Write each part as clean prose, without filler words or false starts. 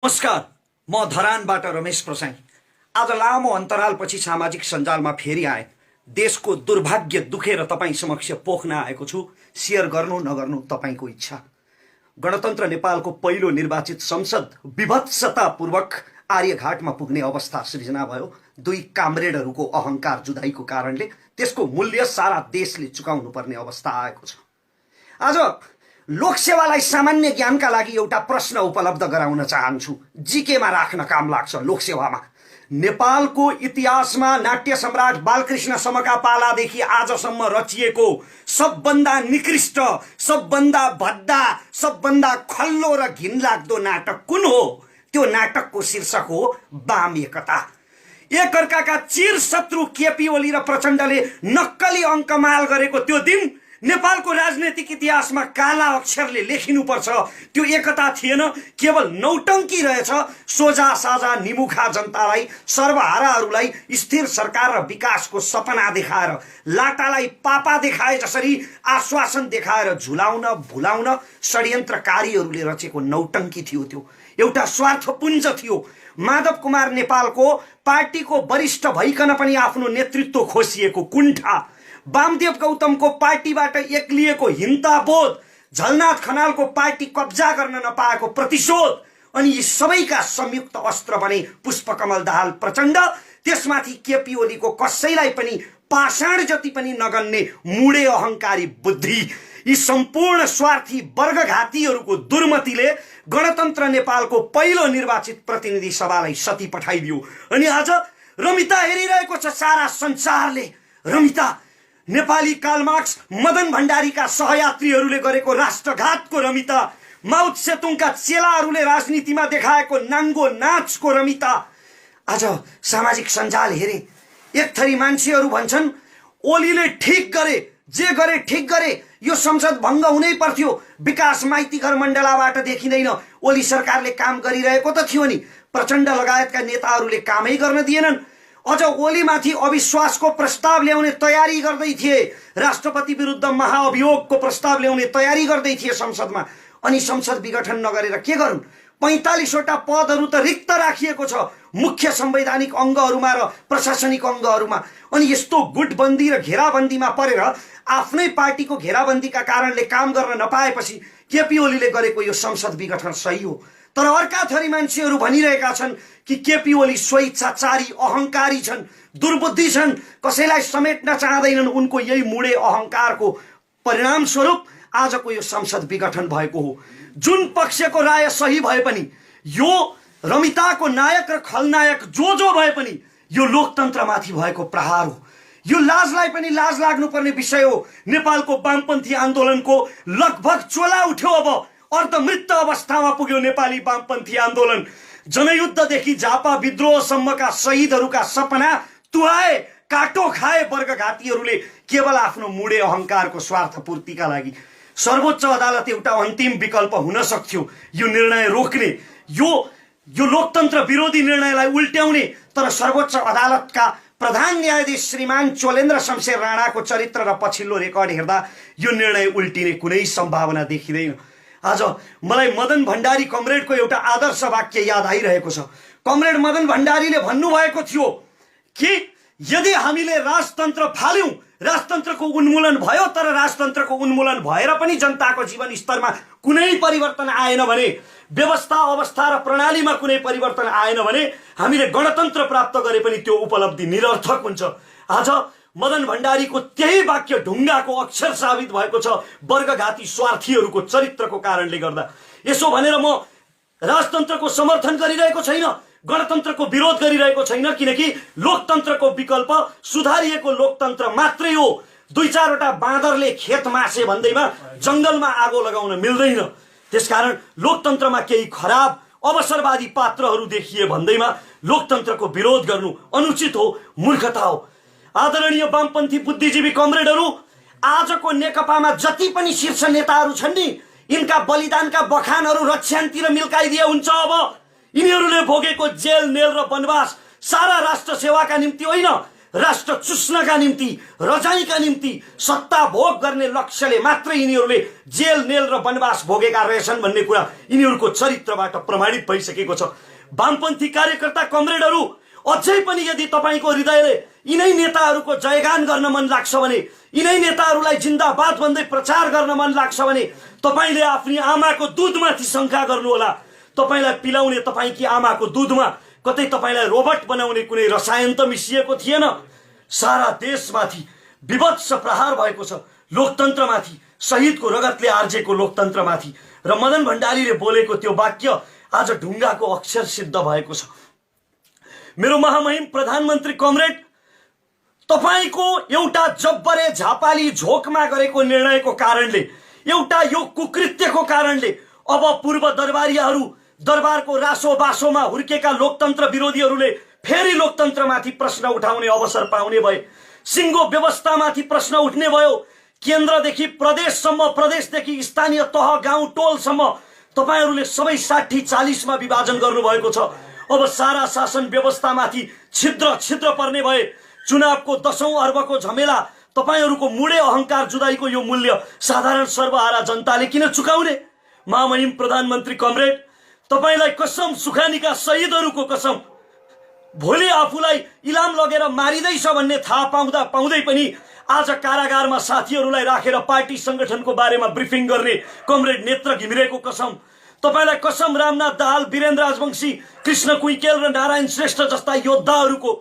नमस्कार, म धरानबाट रमेश प्रसाई। आज लामो अन्तरालपछि सामाजिक सञ्जालमा फेरि आए। देशको दुर्भाग्य दुखेर तपाईँ समक्ष पोख्न आएको छु। सेयर गर्नु नगर्नु तपाईँको इच्छा। गणतन्त्र नेपालको पहिलो निर्वाचित संसद विभत्सतापूर्वक आर्यघाटमा पुग्ने अवस्था सृजना भयो। दुई कामरेडहरूको अहङ्कार जुधाइको कारणले त्यसको मूल्य सारा देशले चुकाउनु पर्ने अवस्था आएको छ। आज लोकसेवालाई सामान्य ज्ञानका लागि एउटा प्रश्न उपलब्ध गराउन चाहन्छु। जीकेमा राख्न काम लाग्छ। लोकसेवामा नेपालको इतिहासमा नाट्य सम्राट बालकृष्णसम्मका पालादेखि आजसम्म रचिएको सबभन्दा निकृष्ट, सबभन्दा भद्दा, सबभन्दा खल्लो र घिनलाग्दो नाटक कुन हो? त्यो नाटकको शीर्षक हो वाम एकता। एकअर्काका चिर शत्रु केपी ओली र प्रचण्डले नक्कली अङ्कमाल गरेको त्यो दिन नेपालको राजनैतिक इतिहासमा काला अक्षरले लेखिनुपर्छ। त्यो एकता थिएन, केवल नौटङ्की रहेछ। सोझा साझा निमुखा जनतालाई, सर्वहाराहरूलाई स्थिर सरकार र विकासको सपना देखाएर, लाटालाई पापा देखाए जसरी आश्वासन देखाएर झुलाउन भुलाउन षड्यन्त्रकारीहरूले रचेको नौटङ्की थियो। त्यो एउटा स्वार्थपुञ्ज थियो। माधव कुमार नेपालको पार्टीको वरिष्ठ भइकन पनि आफ्नो नेतृत्व खोसिएको कुण्ठा, वामदेव गौतमको पार्टीबाट एक्लिएको हिंताबोध, झलनाथ खनालको पार्टी कब्जा गर्न नपाएको प्रतिशोध, अनि यी सबैका संयुक्त अस्त्र बने पुष्पकमल दाहाल प्रचण्ड। त्यसमाथि केपी ओलीको कसैलाई पनि पाषाण जति पनि नगन्ने मुडे अहङ्कारी बुद्धि। यी सम्पूर्ण स्वार्थी वर्गघातीहरूको दुर्मतिले गणतन्त्र नेपालको पहिलो निर्वाचित प्रतिनिधि सभालाई सती पठाइदियो। अनि आज रमिता हेरिरहेको छ सारा संसारले। रमिता नेपाली कार्लमार्क्स मदन भण्डारीका सहयात्रीहरूले गरेको राष्ट्रघातको रमिता, माओ सेतुङका चेलाहरूले राजनीतिमा देखाएको नाङ्गो नाचको रमिता। आज सामाजिक सञ्जाल हेरे, एक थरी मान्छेहरू भन्छन् ओलीले ठिक गरे, जे गरे ठिक गरे, यो संसद भङ्ग हुनै पर्थ्यो, विकास माइतीघर मण्डलाबाट देखिँदैन। ओली सरकारले काम गरिरहेको त थियो नि, प्रचण्ड लगायतका नेताहरूले कामै गर्न दिएनन्। अझ ओलीमाथि अविश्वासको प्रस्ताव ल्याउने तयारी गर्दै थिए, राष्ट्रपति विरुद्ध महाअभियोगको प्रस्ताव ल्याउने तयारी गर्दै थिए संसदमा। अनि संसद विघटन नगरेर के गरून्? 45वटा पदहरू त रिक्त राखिएको छ मुख्य संवैधानिक अङ्गहरूमा र प्रशासनिक अङ्गहरूमा। अनि यस्तो गुटबन्दी र घेराबन्दीमा परेर आफ्नै पार्टीको घेराबन्दीका कारणले काम गर्न नपाएपछि केपी ओलीले गरेको यो संसद विघटन सही हो। तर अर्का थरी मान्छेहरू भनिरहेका छन् कि केपी ओली स्वेच्छाचारी, अहङ्कारी छन्, दुर्बुद्धि छन्, कसैलाई समेट्न चाहँदैनन्। उनको यही मुडे अहङ्कारको परिणामस्वरूप आजको यो संसद विघटन भएको हो। जुन पक्षको राय सही भए पनि, यो रमिताको नायक र खलनायक जो भए पनि यो लोकतन्त्रमाथि भएको प्रहार हो। यो लाजलाई पनि लाज लाग्नुपर्ने विषय हो। नेपालको वामपन्थी आन्दोलनको लगभग चोला उठ्यो। अब अर्धमृत अवस्थामा पुग्यो नेपाली वामपन्थी आन्दोलन। जनयुद्धदेखि झापा विद्रोहसम्मका शहीदहरूका सपना तुहाए, काटो खाए वर्गघातीहरूले केवल आफ्नो मुडे अहङ्कारको स्वार्थपूर्तिका लागि। सर्वोच्च अदालत एउटा अन्तिम विकल्प हुन सक्थ्यो यो निर्णय रोक्ने, यो लोकतन्त्र विरोधी निर्णयलाई उल्ट्याउने। तर सर्वोच्च अदालतका प्रधान न्यायाधीश श्रीमान चोलेन्द्र शमशेर राणाको चरित्र र पछिल्लो रेकर्ड हेर्दा यो निर्णय उल्टिने कुनै सम्भावना देखिँदैन। आज मलाई मदन भण्डारी कमरेडको एउटा आदर्श वाक्य याद आइरहेको छ। कमरेड मदन भण्डारीले भन्नुभएको थियो कि यदि हामीले राजतन्त्र फाल्यौं, राजतन्त्रको उन्मूलन भयो, तर राजतन्त्रको उन्मूलन भएर पनि जनताको जीवन स्तरमा कुनै परिवर्तन आएन भने, व्यवस्था अवस्था र प्रणालीमा कुनै परिवर्तन आएन भने हामीले गणतन्त्र प्राप्त गरे पनि त्यो उपलब्धि निरर्थक हुन्छ। आज मदन भण्डारीको त्यही वाक्य ढुङ्गाको अक्षर साबित भएको छ वर्गघाती स्वार्थीहरूको चरित्रको कारणले गर्दा। यसो भनेर म राजतन्त्रको समर्थन गरिरहेको छैन, गणतन्त्रको विरोध गरिरहेको छैन, किनकि लोकतन्त्रको विकल्प सुधारिएको लोकतन्त्र मात्रै हो। दुई चारवटा बाँदरले खेत मासे भन्दैमा जङ्गलमा आगो लगाउन मिल्दैन। त्यसकारण लोकतन्त्रमा केही खराब अवसरवादी पात्रहरू देखिए भन्दैमा लोकतन्त्रको विरोध गर्नु अनुचित हो, मूर्खता हो। आदरणीय वामपन्थी बुद्धिजीवी कमरेडहरू, आजको नेकपामा जति पनि शीर्ष नेताहरू छन् नि, यिनका बलिदानका बखानहरू रक्षान्तिर मिल्काइदिए हुन्छ। अब यिनीहरूले भोगेको जेल, नेल र वनवास सारा राष्ट्र सेवाका निम्ति होइन, राष्ट्र चुस्नका निम्ति, रजाइका निम्ति, सत्ता भोग गर्ने लक्ष्यले मात्रै यिनीहरूले जेल नेल र वनवास भोगेका रहेछन् भन्ने कुरा यिनीहरूको चरित्रबाट प्रमाणित भइसकेको छ। वामपन्थी कार्यकर्ता कमरेडहरू, अझै पनि यदि तपाईँको हृदयले यिनै नेताहरूको जयगान गर्न मन लाग्छ भने, यिनै नेताहरूलाई जिन्दाबाद भन्दै प्रचार गर्न मन लाग्छ भने तपाईँले आफ्नी आमाको दुधमाथि शङ्का गर्नुहोला। तपाईँलाई पिलाउने तपाईँकी आमाको दुधमा कतै तपाईँलाई रोबोट बनाउने कुनै रसायन त मिसिएको थिएन। सारा देशमाथि विभत्स प्रहार भएको छ, लोकतन्त्रमाथि, शहीदको रगतले आर्जेको लोकतन्त्रमाथि। र मदन भण्डारीले बोलेको त्यो वाक्य आज ढुङ्गाको अक्षर सिद्ध भएको छ। मेरो महामहिम प्रधानमन्त्री कमरेड, तपाईको एउटा जब्बरे झापाली झोकमा गरेको निर्णयको कारणले, एउटा यो कुकृत्यको कारणले अब पूर्व दरबारीहरू, दरबारको रासो बासोमा हुर्केका लोकतन्त्र विरोधीहरूले फेरि लोकतन्त्रमाथि प्रश्न उठाउने अवसर पाउने भए। सिङ्गो व्यवस्थामाथि प्रश्न उठ्ने भयो। केन्द्रदेखि प्रदेशसम्म, प्रदेशदेखि स्थानीय तह, गाउँ, टोलसम्म तपाईहरूले सबै 60-40 मा विभाजन गर्नुभएको छ। अब सारा शासन व्यवस्थामाथि छिद्र छिद्र पर्ने भए। चुनावको 10औं अर्बको झमेला, तपाईहरूको मुडे अहंकार जुदाईको यो मूल्य साधारण सर्वहारा जनताले किन चुकाउने? महामहिम प्रधानमन्त्री कमरेड, तपाईलाई कसम, सुखानीका शहीदहरूको कसम, भोलि आफूलाई इलाम लगेर मारिँदैछ भन्ने थाहा पाउँदै पनि आज कारागारमा साथीहरूलाई राखेर पार्टी संगठनको बारेमा ब्रिफिङ गर्ने कमरेड नेत्र घिमिरेको कसम, तपाईलाई कसम, रामनाथ दाहाल, वीरेन्द्र राजवंशी, कृष्ण कुइकेल र नारायण श्रेष्ठ जस्ता योद्धाहरूको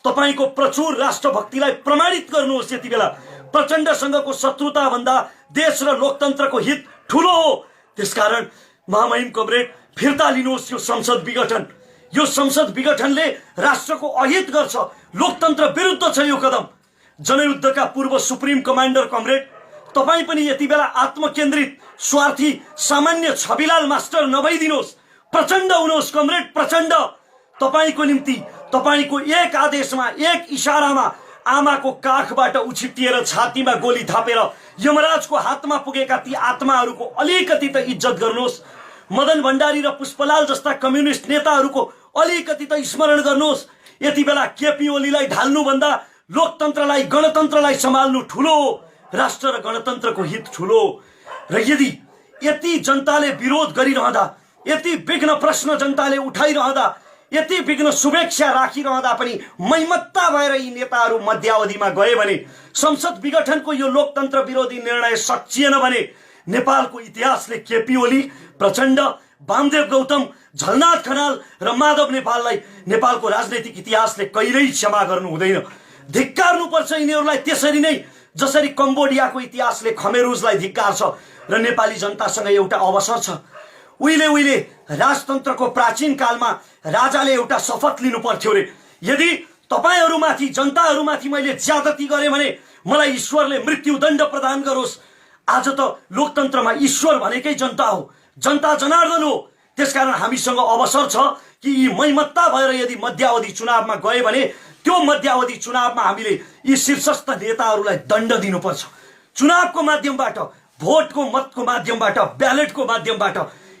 तपाईको प्रचुर राष्ट्रभक्तिलाई प्रमाणित गर्नुहोस्। यति बेला प्रचण्डसँगको शत्रुता भन्दा देश र लोकतन्त्रको हित ठूलो हो। त्यसकारण महामहिम कमरेड, फिर्ता लिनुहोस् यो संसद विघटन। यो संसद विघटनले राष्ट्रको अहित गर्छ, लोकतन्त्र विरुद्ध छ यो कदम। जनयुद्धका पूर्व सुप्रिम कमान्डर कमरेड, तपाई पनि यति बेला आत्मकेन्द्रित, स्वार्थी, सामान्य छविलाल मास्टर नभइदिनुहोस्। प्रचण्ड हुनुहोस् कमरेड, प्रचण्ड। तपाईको निम्ति, तपाईको एक आदेशमा, एक इशारामा आमाको काखबाट उछिटिएर छातीमा गोली थापेर यमराजको हातमा पुगेका ती आत्माहरूको अलिकति त इज्जत गर्नुहोस्। मदन भण्डारी र पुष्पलाल जस्ता कम्युनिस्ट नेताहरूको अलिकति त स्मरण गर्नुहोस्। यति बेला केपी ओलीलाई ढाल्नुभन्दा लोकतन्त्रलाई, गणतन्त्रलाई सम्हाल्नु ठूलो हो। राष्ट्र र गणतन्त्रको हित ठूलो हो। र यति जनताले विरोध गरिरहँदा, यति विघ्न प्रश्न जनताले उठाइरहँदा, यति विघ्न शुभेच्छा राखिरहँदा पनि मैमत्ता भएर यी नेताहरू मध्यावधिमा गए भने, संसद विघटनको यो लोकतन्त्र विरोधी निर्णय सकिएन भने नेपालको इतिहासले केपी ओली, प्रचण्ड, वामदेव गौतम, झलनाथ खनाल र माधव नेपाललाई नेपालको राजनैतिक इतिहासले कहिल्यै क्षमा गर्नु हुँदैन। धिक्कार्नुपर्छ यिनीहरूलाई, त्यसरी नै जसरी कम्बोडियाको इतिहासले खमेरुजलाई धिक्कार्छ। र नेपाली जनतासँग एउटा अवसर छ। उहिले राजतन्त्रको प्राचीन कालमा राजाले एउटा शपथ लिनु पर्थ्यो रे, यदि तपाईहरूमाथि, जनताहरूमाथि मैले ज्यादती गरेँ भने मलाई ईश्वरले मृत्युदण्ड प्रदान गरोस्। आज त लोकतन्त्रमा ईश्वर भनेकै जनता हो, जनता जनार्दन हो। त्यसकारण हामीसँग अवसर छ कि यी मैमत्ता भएर यदि मध्यावधि चुनावमा गए भने त्यो मध्यावधि चुनावमा हामीले यी शीर्षस्थ नेताहरूलाई दण्ड दिनुपर्छ। चुनावको माध्यमबाट, भोटको मतको माध्यमबाट, ब्यालेटको माध्यमबाट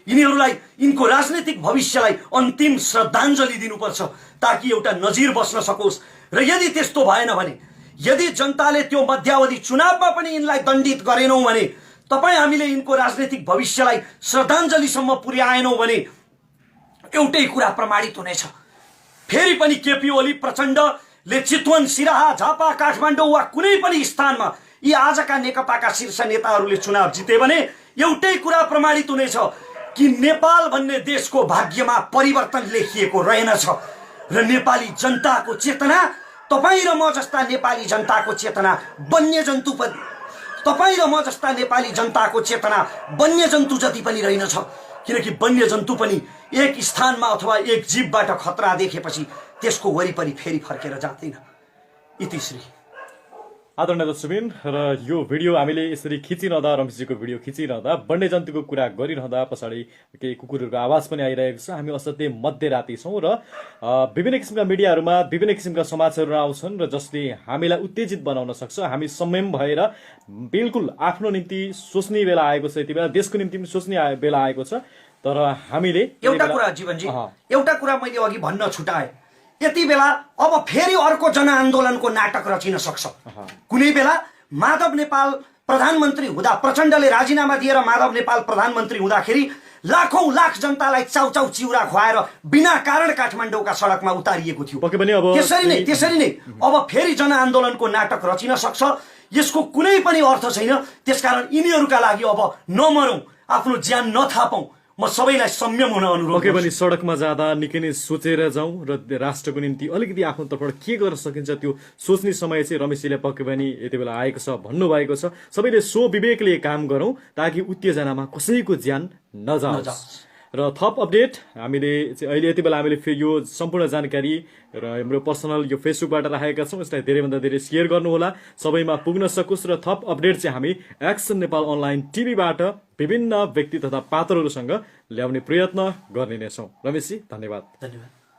यिनीहरूलाई, यिनको राजनीतिक भविष्यलाई अन्तिम श्रद्धाञ्जली दिनुपर्छ ताकि एउटा नजिर बस्न सकोस्। र यदि त्यस्तो भएन भने, यदि जनताले त्यो मध्यावधि चुनावमा पनि यिनलाई दण्डित गरेनौं भने, तपाईँ हामीले यिनको राजनीतिक भविष्यलाई श्रद्धाञ्जलीसम्म पुर्याएनौं भने एउटै कुरा प्रमाणित हुनेछ। फेरि पनि केपी ओली, प्रचण्डले चितवन, सिराहा, झापा, काठमाडौँ वा कुनै पनि स्थानमा यी आजका नेकपाका शीर्ष नेताहरूले चुनाव जिते भने एउटै कुरा प्रमाणित हुनेछ कि नेपाल भन्ने देशको भाग्यमा परिवर्तन लेखिएको रहेनछ। र नेपाली जनताको चेतना, तपाईँ र म जस्ता नेपाली जनताको चेतना वन्यजन्तु पनि, तपाईँ र म जस्ता नेपाली जनताको चेतना वन्यजन्तु जति पनि रहेनछ। किनकि वन्यजन्तु पनि एक स्थानमा अथवा एक जीवबाट खतरा देखेपछि त्यसको वरिपरि फेरि फर्केर जाँदैन। इतिश्री। आदरणीय दर्शकबिन, र यो भिडियो हामीले यसरी खिचिरहँदा, रमेशजीको भिडियो खिचिरहँदा, वन्यजन्तुको कुरा गरिरहँदा पछाडि केही कुकुरहरूको आवाज पनि आइरहेको छ। हामी असाध्यै मध्यराति छौँ र विभिन्न किसिमका मिडियाहरूमा विभिन्न किसिमका समाचारहरू आउँछन् र जसले हामीलाई उत्तेजित बनाउन सक्छ। हामी संयम भएर बिल्कुल आफ्नो निम्ति सोच्ने बेला आएको छ, यति बेला देशको निम्ति पनि सोच्ने बेला आएको छ। तर हामीले एउटा कुरा जीवनजी, एउटा कुरा मैले अघि भन्न छुटाएँ, यति बेला अब फेरि अर्को जनआन्दोलनको नाटक रचिन सक्छ। कुनै बेला माधव नेपाल प्रधानमन्त्री हुँदा, प्रचण्डले राजीनामा दिएर माधव नेपाल प्रधानमन्त्री हुँदाखेरि लाखौं लाख जनतालाई चाउचाउ चिउरा खुवाएर बिना कारण काठमाडौँका सडकमा उतारिएको थियो। त्यसरी नै अब फेरि जनआन्दोलनको नाटक रचिन सक्छ। यसको कुनै पनि अर्थ छैन। त्यसकारण यिनीहरूका लागि अब नमरौँ, आफ्नो ज्यान नथापौँ। म सबैलाई संयम हुन अनुरोध पक्कै पनि सडकमा जाँदा निकै नै सोचेर जाउँ र राष्ट्रको निम्ति अलिकति आफ्नो तर्फबाट के गर्न सकिन्छ त्यो सोच्ने समय चाहिँ रमेशजीले पक्कै पनि यति बेला आएको छ, भन्नुभएको छ। सबैले स्वविवेकले काम गरौँ ताकि उत्तेजनामा कसैको ज्यान नजाओस्। र थप अपडेट हामीले अहिले यति बेला हामीले यो सम्पूर्ण जानकारी र हाम्रो पर्सनल यो फेसबुकबाट राखेका छौँ। यसलाई धेरैभन्दा धेरै सेयर गर्नुहोला, सबैमा पुग्न सकोस्। र थप अपडेट चाहिँ हामी एक्सन नेपाल अनलाइन टिभीबाट विभिन्न व्यक्ति तथा पात्रहरूसँग ल्याउने प्रयत्न गर्ने नै छौँ। रमेशजी धन्यवाद।